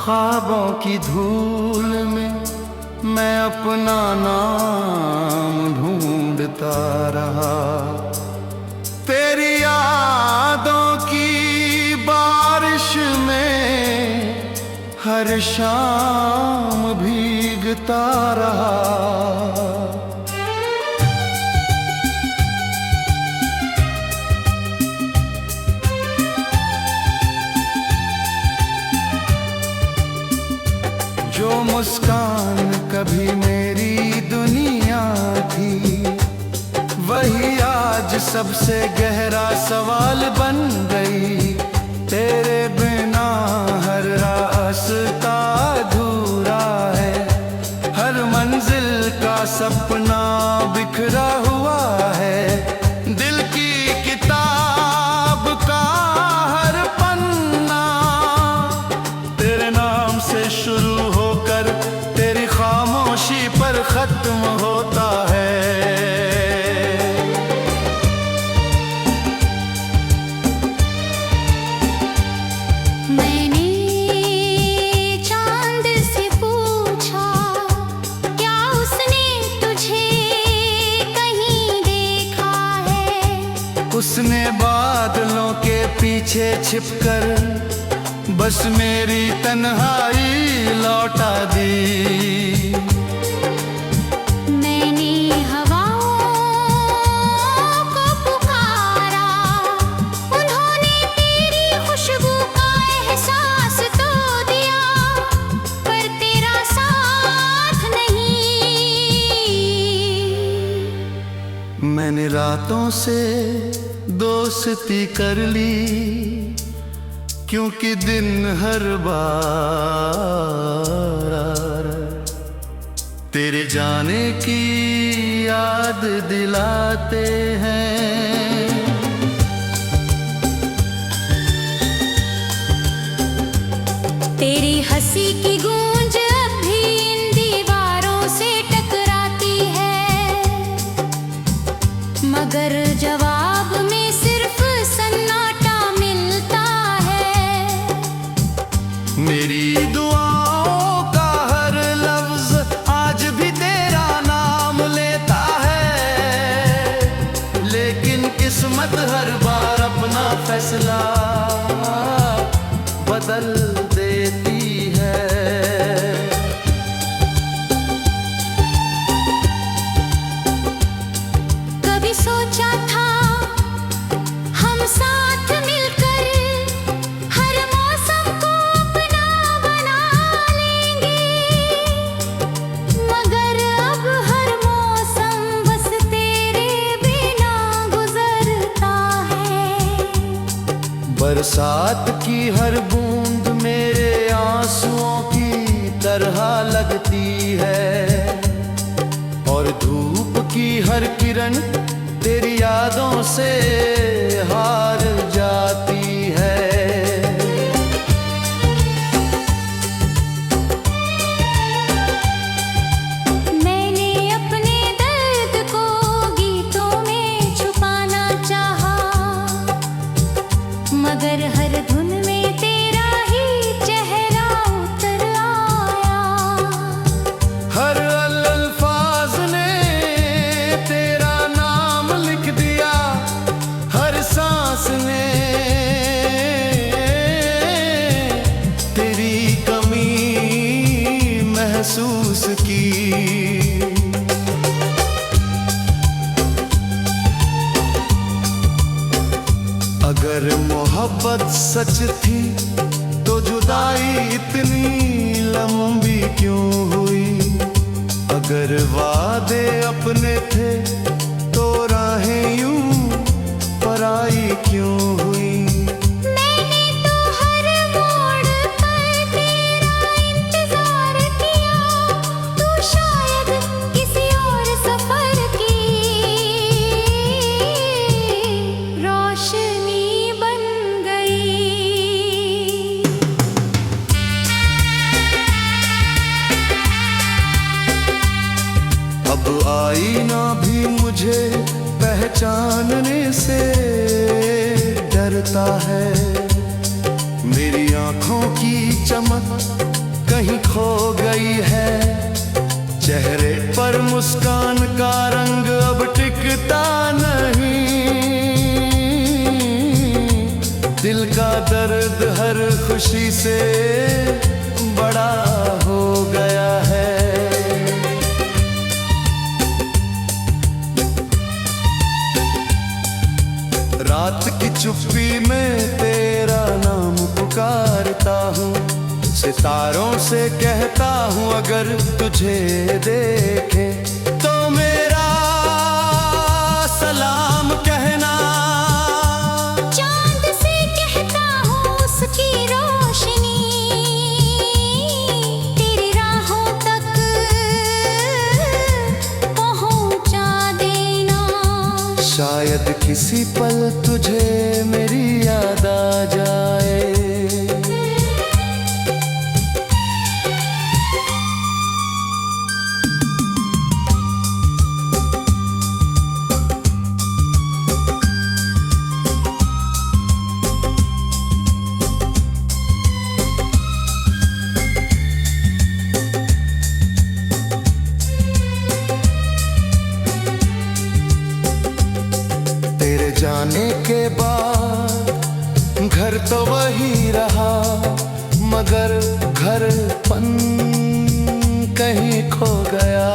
ख्वाबों की धूल में मैं अपना नाम ढूंढता रहा। तेरी यादों की बारिश में हर शाम भीगता रहा। जो मुस्कान कभी मेरी दुनिया थी, वही आज सबसे गहरा सवाल बन गई। तेरे बिना हर रास्ता अधूरा है, हर मंजिल का सपना बिखरा हुआ है। दिल की किताब का हर पन्ना तेरे नाम से शुरू होकर तेरी खामोशी पर खत्म होता है। मैंने चांद से पूछा, क्या उसने तुझे कहीं देखा है? उसने बादलों के पीछे छिपकर बस मेरी तन्हाई लौटा दी। मैंने हवाओं को पुकारा, उन्होंने तेरी खुशबू का एहसास तो दिया, पर तेरा साथ नहीं। मैंने रातों से दोस्ती कर ली, क्योंकि दिन हर बार तेरे जाने की याद दिलाते हैं। तेरी हंसी की गूंज अब भी इन दीवारों से टकराती है, मगर जवाब में सिर्फ सन्नाटा मिलता है। मेरी दुआओं का हर लफ्ज आज भी तेरा नाम लेता है, लेकिन किस्मत हर बार अपना फैसला बदल देती है। कभी सोचा था हम साथ मिलकर हर मौसम को अपना बना लेंगे, मगर अब हर मौसम बस तेरे बिना गुजरता है। बरसात की हर बूंद मेरे आंसुओं की तरह लगती है, और धूप की हर किरण तेरी यादों से हार जाती है। मैंने अपने दर्द को गीतों में छुपाना चाहा, मगर हर धुन में तेरा ही चेहरा उतर आया। हर अल्फाज ने तेरा नाम लिख दिया, हर सांस ने तेरी कमी महसूस की। अगर मोहब्बत सच थी तो जुदाई इतनी लंबी क्यों हुई? अगर वादे अपने थे तो राहें यूं पराई क्यों हुई? मैंने तो हर मोड़ पर तेरा इंतजार किया, तू शायद किसी और सफर की रोशनी बन गई। अब आईना भी मुझे पहचानने से डरता है। मेरी आंखों की चमक कहीं खो गई है। चेहरे पर मुस्कान का रंग अब टिकता नहीं। दिल का दर्द हर खुशी से बड़ा हो गया है। रात की चुप्पी में तेरा नाम पुकारता हूँ, सितारों से कहता हूँ अगर तुझे देखे तो मेरा सलाम कहना। चांद से कहता हूँ उसकी रोशनी तेरी राहों तक पहुँचा देना। शायद किसी पल तुझे मेरी याद आ जाए। तेरे जाने के बाद घर तो वही रहा, मगर घरपन कहीं खो गया।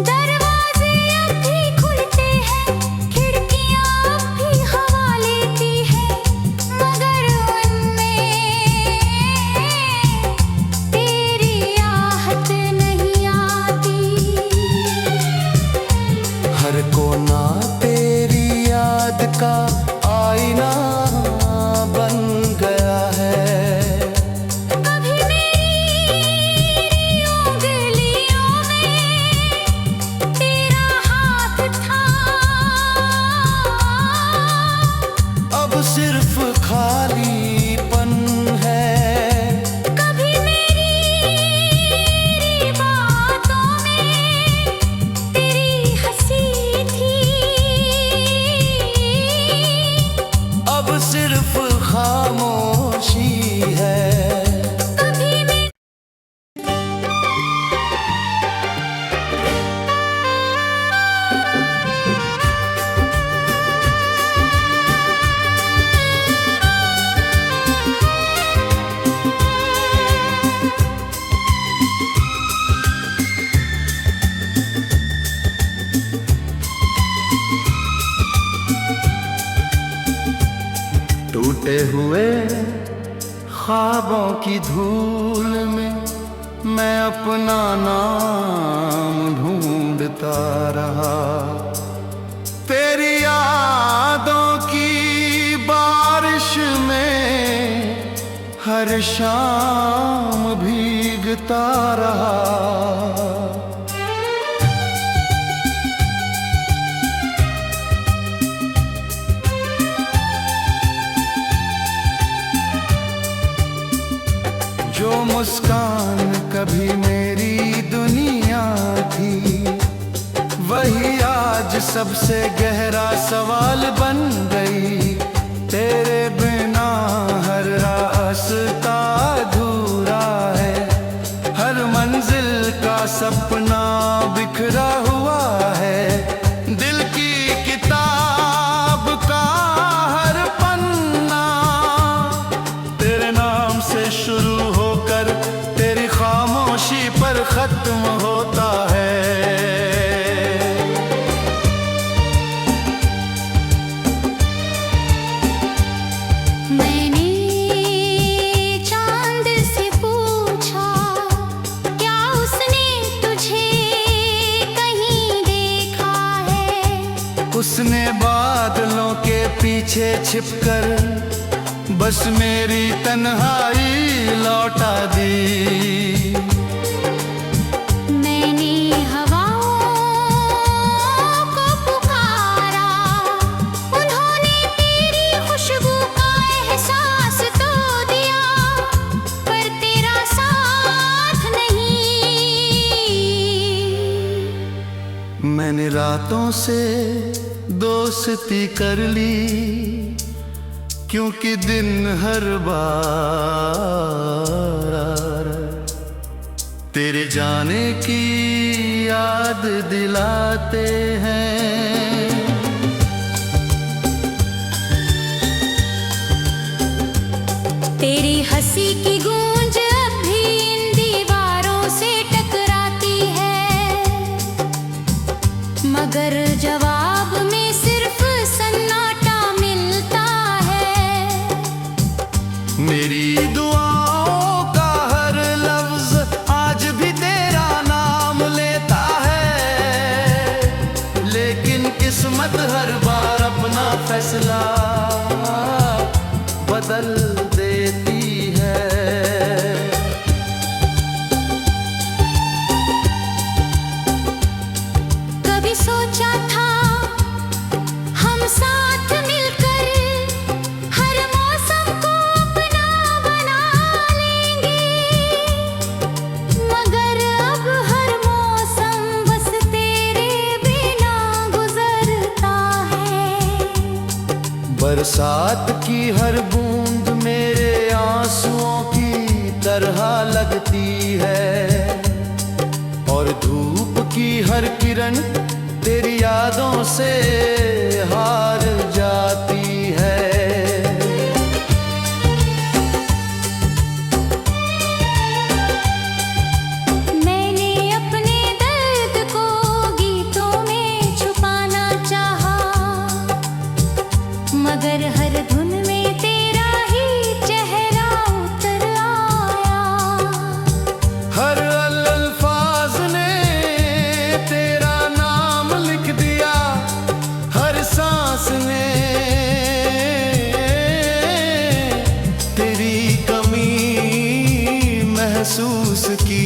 दरवाजे अब भी खुलते हैं, खिड़कियां अब भी हवा लेती हैं, मगर उनमें तेरी आहट नहीं आती। हर कोना तेरी याद का आईना बन गया है। कभी मेरी उंगलियों में तेरा हाथ था, अब सिर्फ खालीपन है। कभी मेरी बातों में तेरी हंसी थी, अब सिर्फ खामोशी है। कभी मैं टूटे हुए ख्वाबों की धूल में मैं अपना नाम ढूंढता रहा। तेरी यादों की बारिश में हर शाम भीगता रहा। जो मुस्कान कभी मेरी दुनिया थी, वही आज सबसे गहरा सवाल बन गई। तेरे बिना हर रास्ता अधूरा है, हर मंजिल का सपना बिखरा हुआ है। दिल की किताब का हर पन्ना तेरे नाम से शुरू होकर तेरी खामोशी पर खत्म होता है। मैंने चांद से पूछा, क्या उसने तुझे कहीं देखा है? उसने बादलों के पीछे छिपकर बस मेरी तन्हाई लौटा दी। मैंने हवाओं को पुकारा, उन्होंने तेरी खुशबू का एहसास तो दिया, पर तेरा साथ नहीं। मैंने रातों से दोस्ती कर ली, क्योंकि दिन हर बार तेरे जाने की याद दिलाते हैं। तेरी हंसी की गूंज अब भी इन दीवारों से टकराती है, मगर जवाब में सिर्फ सन्नाटा मिलता है। मेरी दुआओं का हर लफ्ज आज भी तेरा नाम लेता है, लेकिन किस्मत हर बार अपना फैसला बदल देती है। कभी सोचा था हम साथ मिलकर हर मौसम को अपना बना लेंगे, मगर अब हर मौसम बस तेरे बिना गुजरता है। बरसात की हर बूंद मेरे आंसुओं की तरह लगती है, और धूप की हर किरण तेरी यादों से हार जाती है। मैंने अपने दर्द को गीतों में छुपाना चाहा, मगर हर धुन में तेरा ही चेहरा उतर आया। हर अल्फाज ने तेरा नाम लिख दिया, हर सांस ने तेरी कमी महसूस की।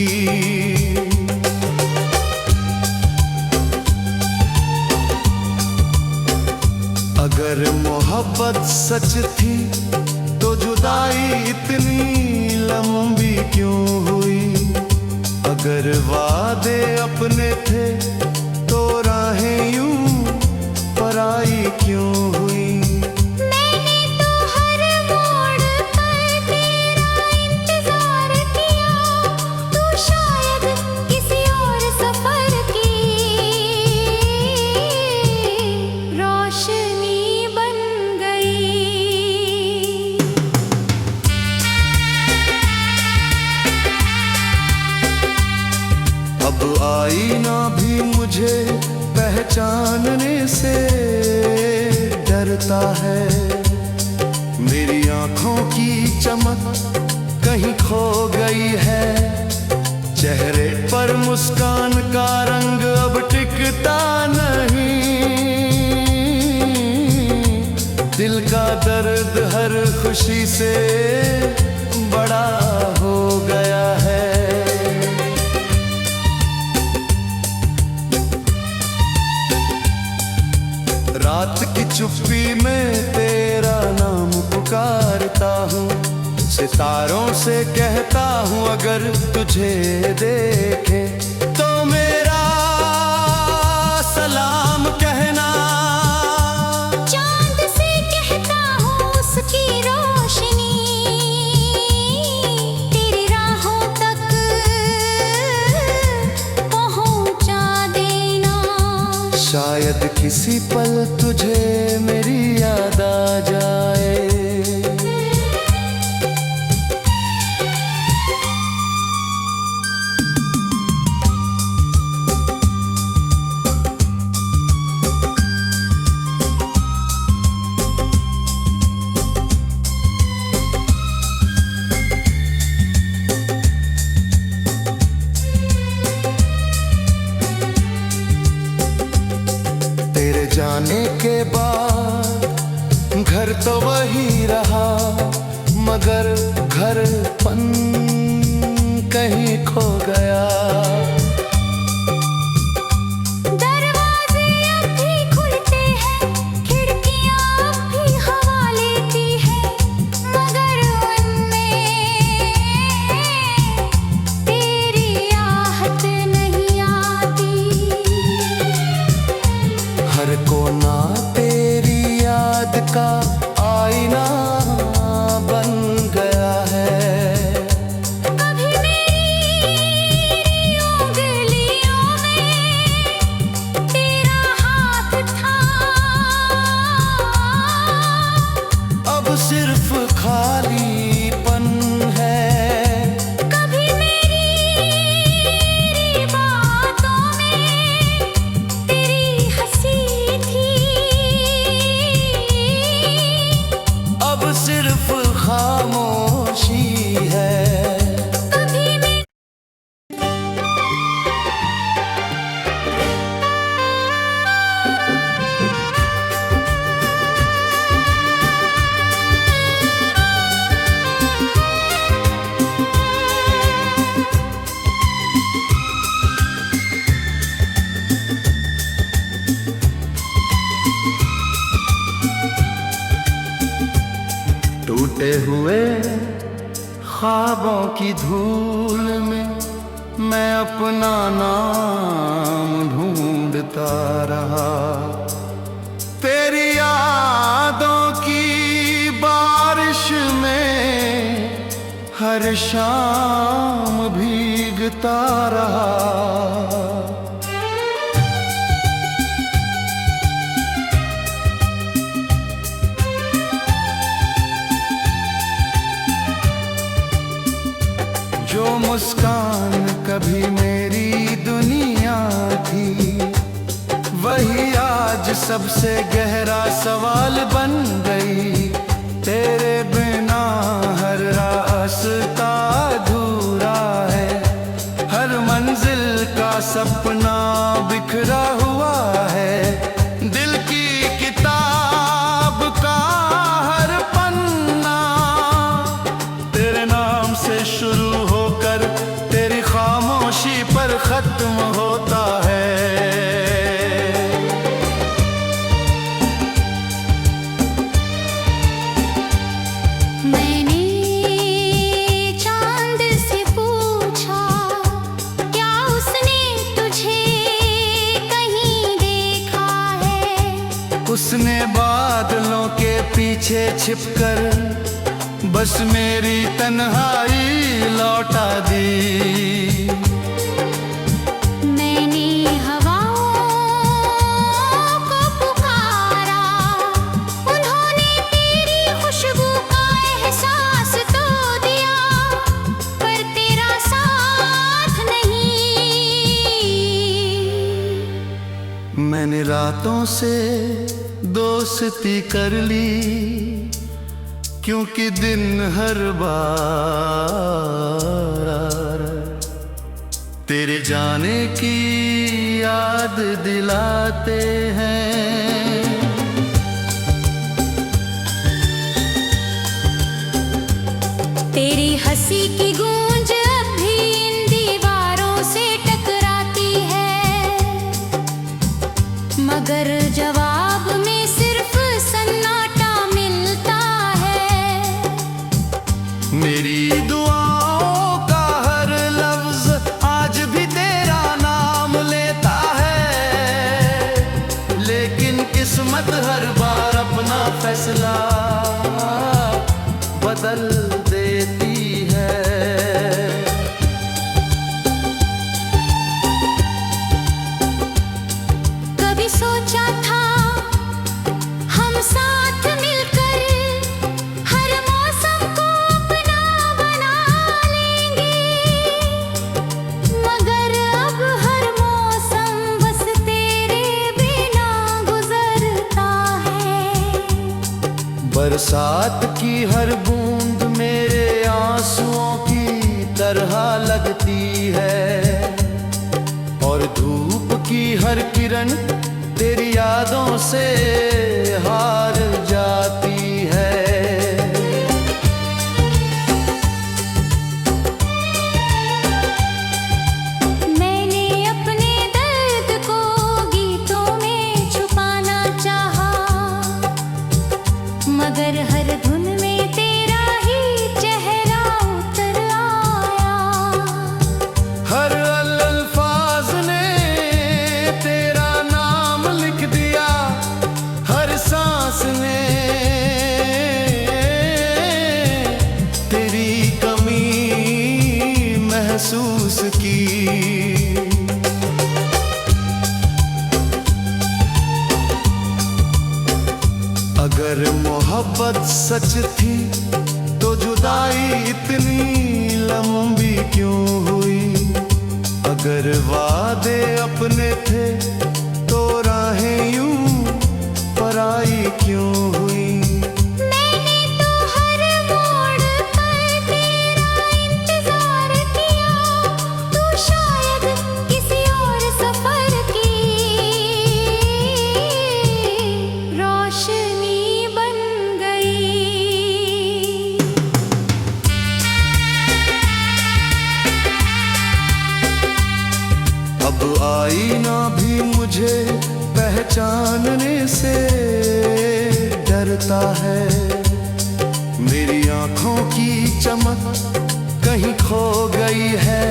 अगर मोहब्बत सच थी तो जुदाई इतनी लंबी क्यों हुई? अगर वादे अपने थे तो राहें यूं पराई क्यों हुई? मैंने तो हर मोड़ पर तेरा इंतजार किया, तू शायद किसी और सफर की रोशनी बन गई। अब आईना भी मुझे पहचानने से डरता है। मेरी आंखों की चमक कहीं खो गई है, चेहरे पर मुस्कान का रंग अब टिकता नहीं। दिल का दर्द हर खुशी से बड़ा हो गया है। रात की चुप्पी में तेरा नाम पुकारता हूँ, सितारों से कहता हूँ अगर तुझे देखे तो मेरा सलाम कहना। चांद से कहता हूँ उसकी रोशनी तेरी राहों तक पहुँचा देना। शायद किसी पल तुझे मेरी याद आ जाए। तेरे जाने के बाद घर तो वही रहा, मगर घरपन कहीं खो गया। दरवाजे अब भी खुलते हैं, खिड़कियाँ अब भी हवा लेती हैं, मगर उनमें तेरी आहट नहीं आती। हर कोना तेरी याद का आईना ख्वाबों की धूल में मैं अपना नाम ढूंढता रहा। तेरी यादों की बारिश में हर शाम भीगता रहा। जो मुस्कान कभी मेरी दुनिया थी, वही आज सबसे गहरा सवाल बन गई। तेरे बिना हर रास्ता अधूरा है, हर मंजिल का सपना बिखरा हुआ है। दिल की किताब का हर पन्ना तेरे नाम से शुरू होकर तेरी खामोशी पर खत्म होता है। मैंने चांद से पूछा, क्या उसने तुझे कहीं देखा है? उसने बादलों के पीछे छिपकर बस मेरी तन्हाई लौटा दी। मैंने हवाओं को पुकारा, उन्होंने तेरी खुशबू का एहसास तो दिया, पर तेरा साथ नहीं। मैंने रातों से दोस्ती कर ली, क्योंकि दिन हर बार तेरे जाने की याद दिलाते हैं। तेरी हंसी की गूंज अब भी इन दीवारों से टकराती है, मगर जवाब में सिर्फ सन्नाटा मिलता है। मेरी दुआओं का हर लफ्ज आज भी तेरा नाम लेता है, लेकिन किस्मत हर बार अपना फैसला बदल देती है। कभी सोचा था हम साथ मिलकर हर मौसम को अपना बना लेंगे, मगर अब हर मौसम बस तेरे बिना गुजरता है। बरसात की हर बूंद मेरे आंसुओं की तरह लगती है, और धूप की हर किरण तेरी यादों से हार जाती है। मैंने अपने दर्द को गीतों में छुपाना चाहा, मगर हर धुन में तेरा ही चेहरा उतर आया। हर अल्फाज ने तेरा नाम लिख दिया, हर सांस ने तेरी कमी महसूस की। अगर मोहब्बत सच थी तो जुदाई इतनी लंबी क्यों हुई? अगर वादे अपने थे तो राहें यूं पराई क्यों हुई? मैंने तो हर मोड़ पर तेरा इंतजार किया, तू शायद किसी और सफर की रोशनी बन गई। अब आईना भी मुझे पहचानने से डरता है। मेरी आंखों की चमक कहीं खो गई है।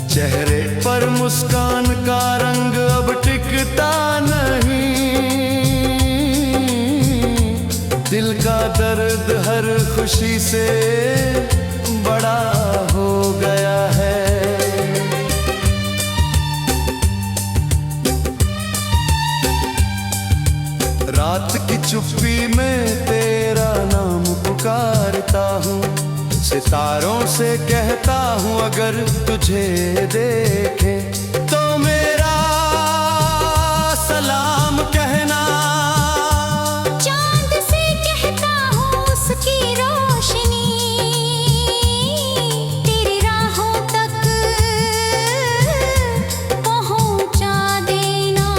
चेहरे पर मुस्कान का रंग अब टिकता नहीं। दिल का दर्द हर खुशी से बड़ा हो गया है। रात की चुप्पी में तेरा नाम पुकारता हूँ, सितारों से कहता हूँ अगर तुझे देखे तो मेरा सलाम कहना। चांद से कहता हूँ उसकी रोशनी तेरी राहों तक पहुँचा देना।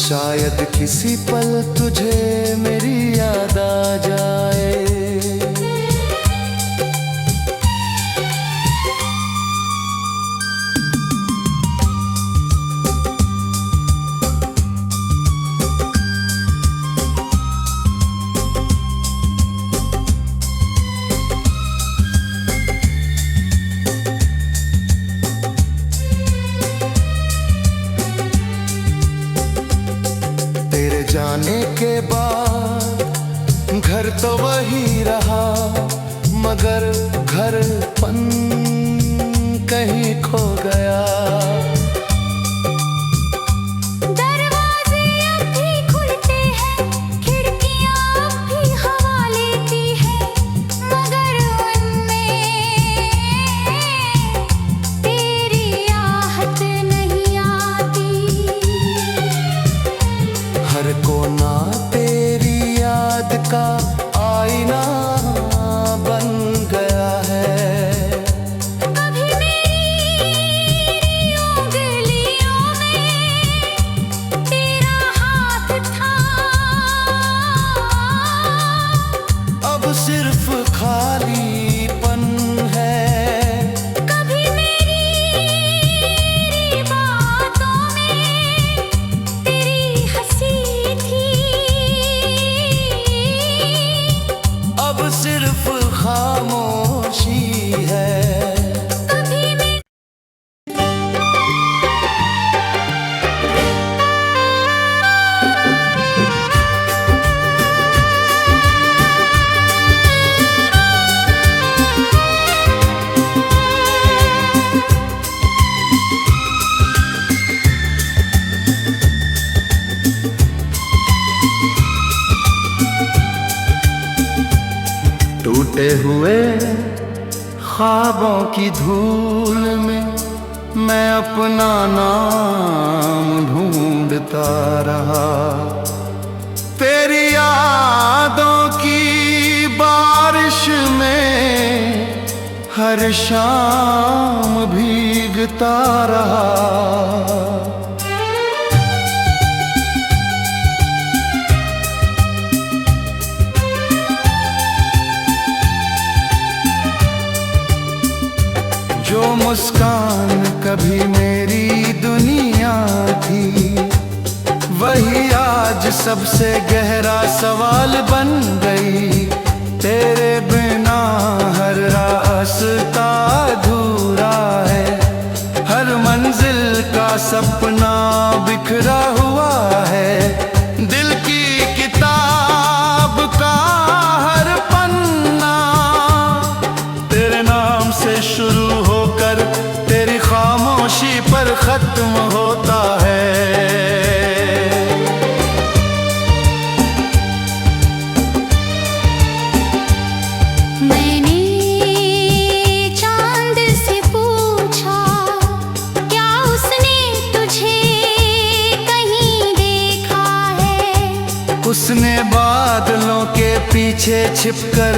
शायद किसी पल तुझे मेरी याद आ जाए। तेरे जाने के बाद घर तो वही रहा, मगर घरपन कहीं खो गया। दरवाजे अब भी खुलते हैं, खिड़कियां अब भी हवा लेती हैं, मगर उनमें तेरी आहट नहीं आती। हर कोना तेरी याद का आईना बन गया है। कभी मेरी उंगलियों में तेरा हाथ था, अब सिर्फ खालीपन है। कभी मेरी बातों में तेरी हंसी थी, अब सिर्फ खामोशी है। कभी मैं टूटे हुए ख्वाबों की धूल में मैं अपना नाम ढूंढता रहा। तेरी यादों की बारिश में हर शाम भीगता रहा। जो मुस्कान कभी मेरी दुनिया थी, वही आज सबसे गहरा सवाल बन गई। तेरे बिना हर रास्ता अधूरा है, हर मंजिल का सपना बिखरा हुआ है। दिल की किताब का हर पन्ना तेरे नाम से शुरू होकर तेरी खामोशी पर खत्म होता है। मैंने चांद से पूछा, क्या उसने तुझे कहीं देखा है? उसने बादलों के पीछे छिपकर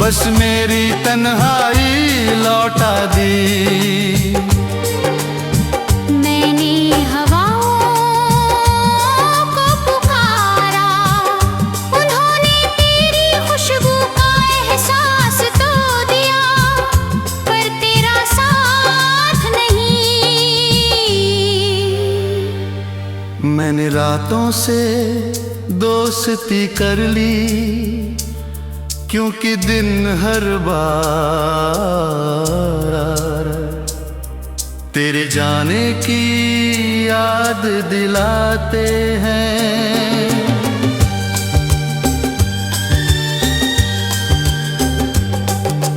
बस मेरी तन्हाई लौटा दी। मैंने हवाओं को पुकारा, उन्होंने तेरी खुशबू का एहसास तो दिया, पर तेरा साथ नहीं। मैंने रातों से दोस्ती कर ली, क्योंकि दिन हर बार तेरे जाने की याद दिलाते हैं।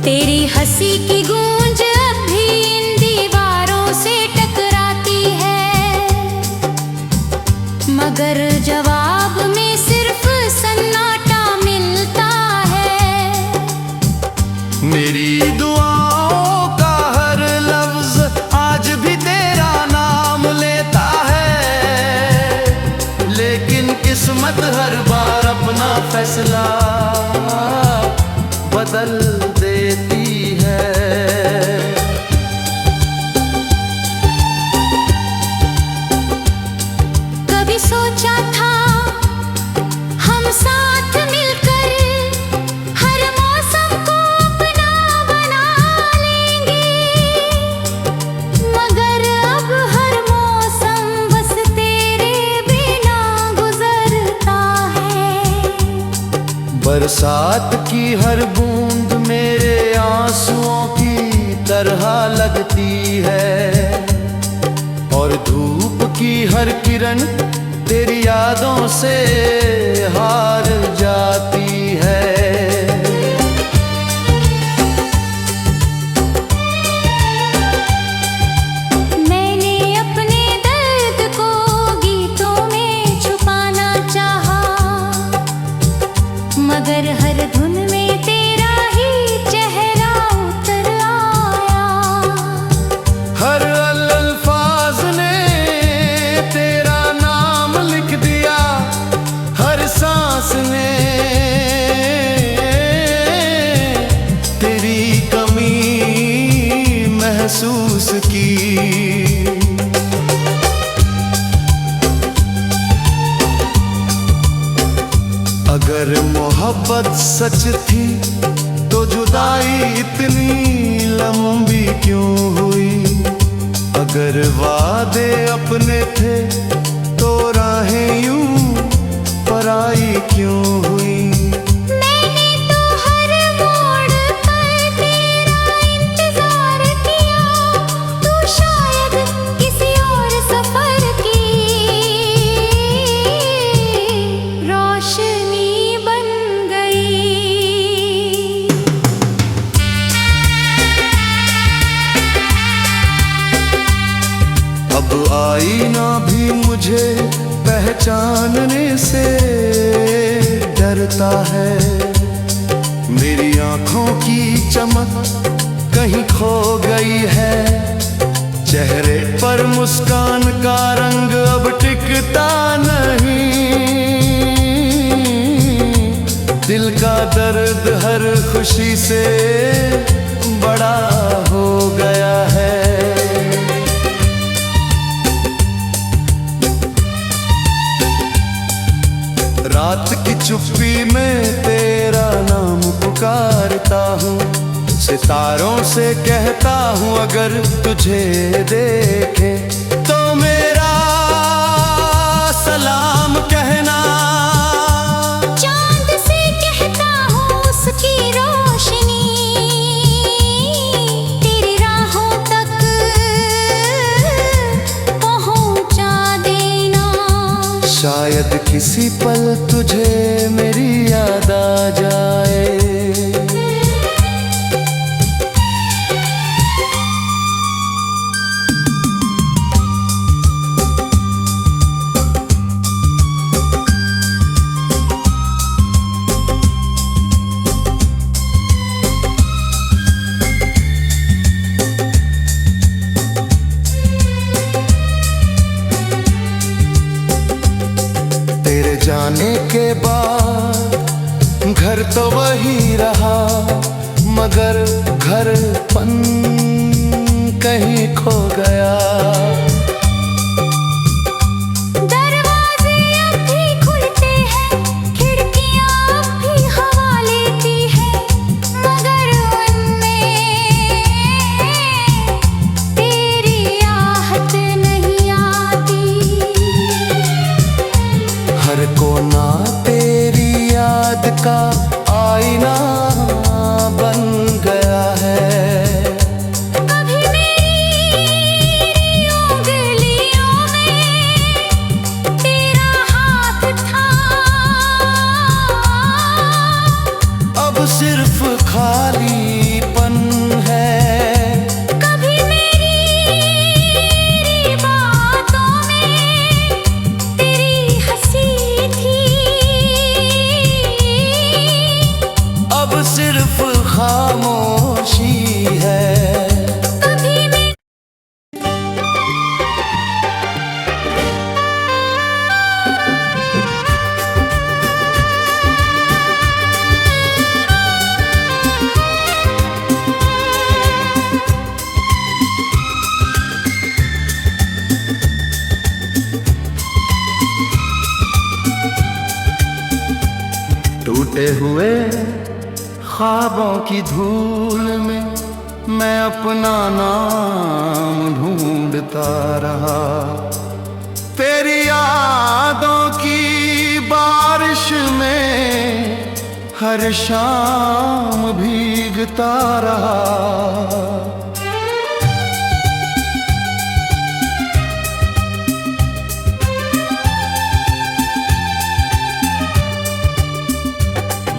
तेरी हंसी की गूंज अब भी इन दीवारों से टकराती है, मगर जवाब में सिर्फ सन्नाटा मिलता है। मेरी दुआओं का हर लफ्ज आज भी तेरा नाम लेता है, लेकिन किस्मत हर बार अपना फैसला बदल देती है। कभी सोचा था हम साथ मिलकर हर मौसम को अपना बना लेंगे, मगर अब हर मौसम बस तेरे बिना गुजरता है। बरसात की हर बूंद मेरे आंसुओं की तरह लगती है, और धूप की हर किरण तेरी यादों से हार जाती है। मैंने अपने दर्द को गीतों में छुपाना चाहा, मगर हर धुन में तेरा ही चेहरा उतर आया। हर अल्फाज ने तेरा नाम लिख दिया, हर सांस ने तेरी कमी महसूस की। अगर मोहब्बत सच थी तो जुदाई इतनी लंबी क्यों हुई? अगर वादे अपने थे तो राहें यूं पराई क्यों हुई? मैंने तो हर मोड़ पर तेरा इंतजार किया, तू शायद किसी और सफर की रोशनी बन गई। अब आईना भी मुझे पहचानने से डरता है, मेरी आंखों की चमक कहीं खो गई है, चेहरे पर मुस्कान का रंग अब टिकता नहीं, दिल का दर्द हर खुशी से बड़ा हो गया है। रात की चुप्पी में तेरा नाम पुकारता हूँ, सितारों से कहता हूँ अगर तुझे देखे तो मेरा सलाम कहना। चांद से कहता हूँ उसकी रोशनी तेरी राहों तक पहुँचा देना। शायद किसी पल तुझे मेरी याद आ जाए। तेरे जाने के बाद घर तो वही रहा, मगर घरपन कहीं खो गया। दरवाजे अब भी खुलते हैं, खिड़कियाँ अब भी हवा लेती हैं, मगर उनमें तेरी आहट नहीं आती। हर कोना तेरी याद का आईना टूटे हुए ख्वाबों की धूल में मैं अपना नाम ढूंढता रहा। तेरी यादों की बारिश में हर शाम भीगता रहा।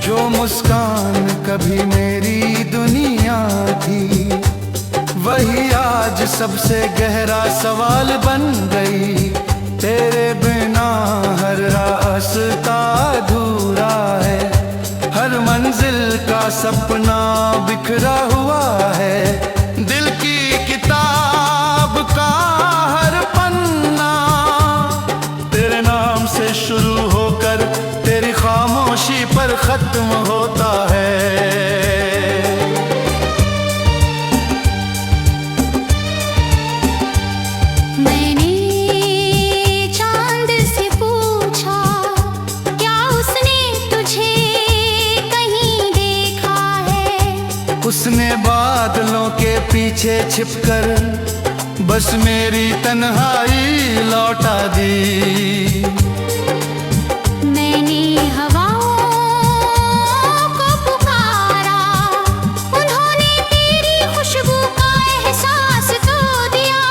जो मुस्कान कभी मेरी दुनिया थी, वही आज सबसे गहरा सवाल बन गई। तेरे बिना हर रास्ता अधूरा है, हर मंजिल का सपना बिखरा हुआ है। दिल की किताब का हर पन्ना तेरे नाम से शुरू होकर तेरी खामोशी पर खत्म होता है। मैंने चांद से पूछा, क्या उसने तुझे कहीं देखा है? उसने बादलों के पीछे छिपकर बस मेरी तन्हाई लौटा दी। मैंने हवाओं को पुकारा, उन्होंने तेरी खुशबू का एहसास तो दिया,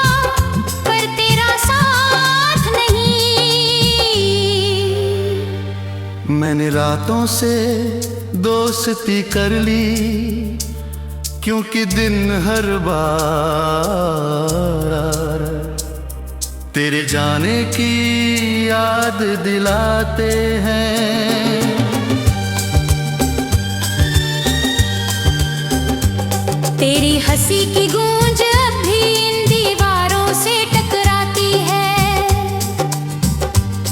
पर तेरा साथ नहीं। मैंने रातों से दोस्ती कर ली, क्योंकि दिन हर बार तेरे जाने की याद दिलाते हैं। तेरी हंसी की गूंज अब भी इन दीवारों से टकराती है,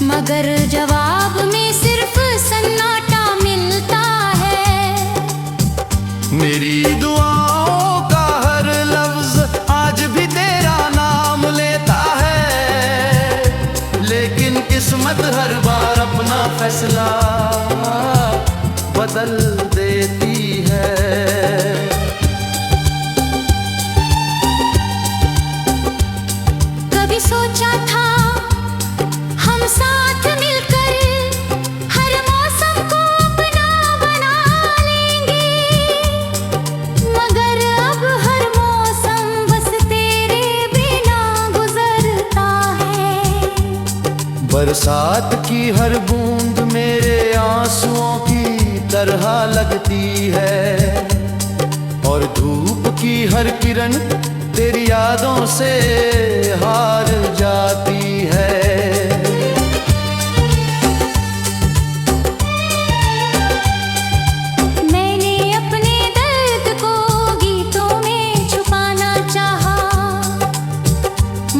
मगर जवाब में सिर्फ सन्नाटा मिलता है। मेरी दुआओं का हर लफ्ज आज भी तेरा नाम लेता है, लेकिन किस्मत हर बार अपना फैसला बदल देती है। कभी सोचा था हम साथ मिलकर हर मौसम को अपना बना लेंगे, मगर अब हर मौसम बस तेरे बिना गुजरता है। बरसात की हर बूंद मेरे आंसुओं की तरह लगती है, और धूप की हर किरण तेरी यादों से हार जाती है। मैंने अपने दर्द को गीतों में छुपाना चाहा,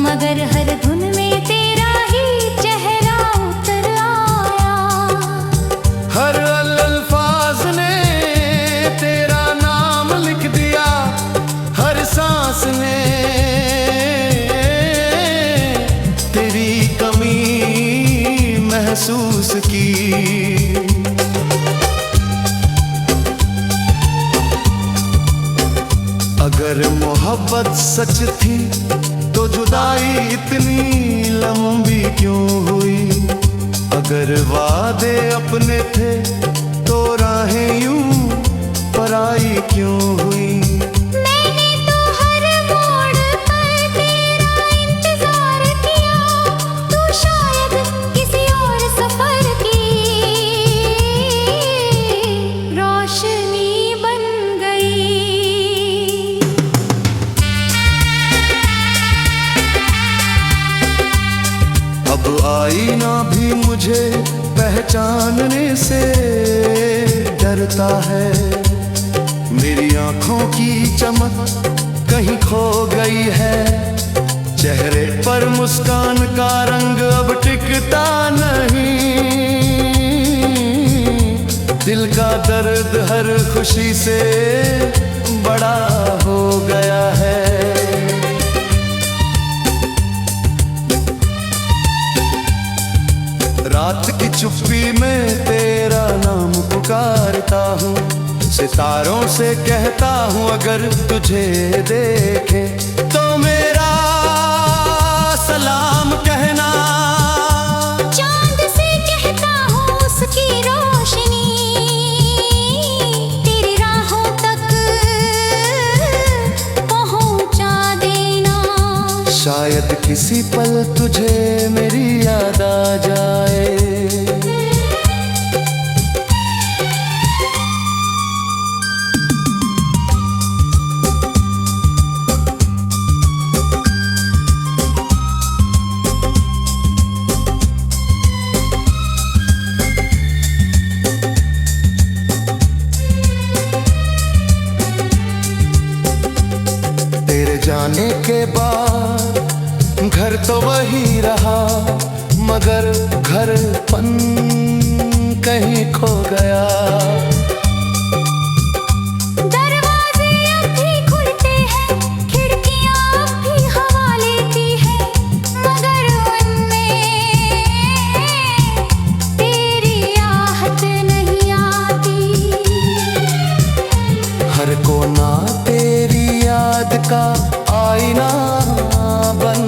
मगर हर धुन में तेरा ही चेहरा उतर आया। हर अल्फाज ने तेरा नाम लिख दिया, हर सांस ने तेरी कमी महसूस की। अगर मोहब्बत सच थी तो जुदाई इतनी लंबी क्यों हुई? अगर वादे अपने थे तो राहें यूं पराई क्यों हुई? मैंने तो हर मोड़ पर तेरा इंतजार किया, तू शायद किसी और सफर की रोशनी बन गई। अब आईना भी मुझे पहचानने से डरता है। मेरी आंखों की चमक कहीं खो गई है, चेहरे पर मुस्कान का रंग अब टिकता नहीं। दिल का दर्द हर खुशी से बड़ा हो गया है। रात की चुप्पी में तेरा नाम पुकारता हूँ, सितारों से कहता हूँ अगर तुझे देखे तो मेरा सलाम कहना। चांद से कहता हूँ उसकी रोशनी तेरी राहों तक पहुँचा देना। शायद किसी पल तुझे मेरी याद आ जाए। तेरे जाने के बाद घर तो वही रहा, मगर घरपन कहीं खो गया। दरवाजे अब भी खुलते हैं, खिड़कियां अब भी हवा लेती हैं, मगर उनमें तेरी आहट नहीं आती। हर कोना तेरी याद का आईना बन